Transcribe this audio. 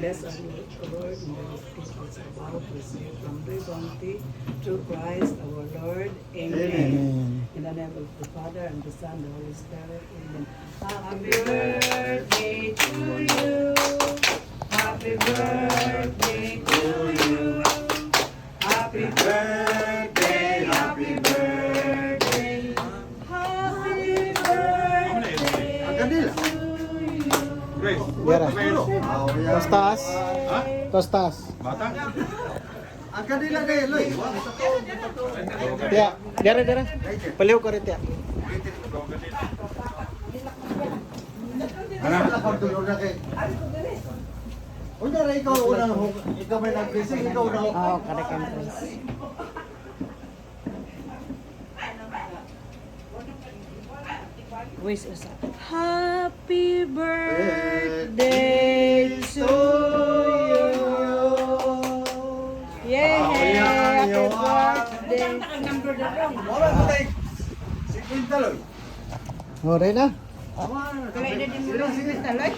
Bless our Lord in the people's about receive from thy bounty through Christ our Lord. Amen. In the name of the Father and the Son and the Holy Spirit. Amen. Happy birthday to you. Happy birthday to you. Happy birthday. Happy birthday. Happy birthday to you. Yara. Tostas. Tostas. Bata? Ang kanila kayo, Loy. Tiya, dara dara. Paliw ko rin tiya. Unya ikaw unang ikaw may nag-blessing, ikaw unang Oo, correct entrance. Wish us happy birthday to you. Yay! Happy birthday. wala ko tay. Si Quinta, Loy. Hore na. Sige, sige.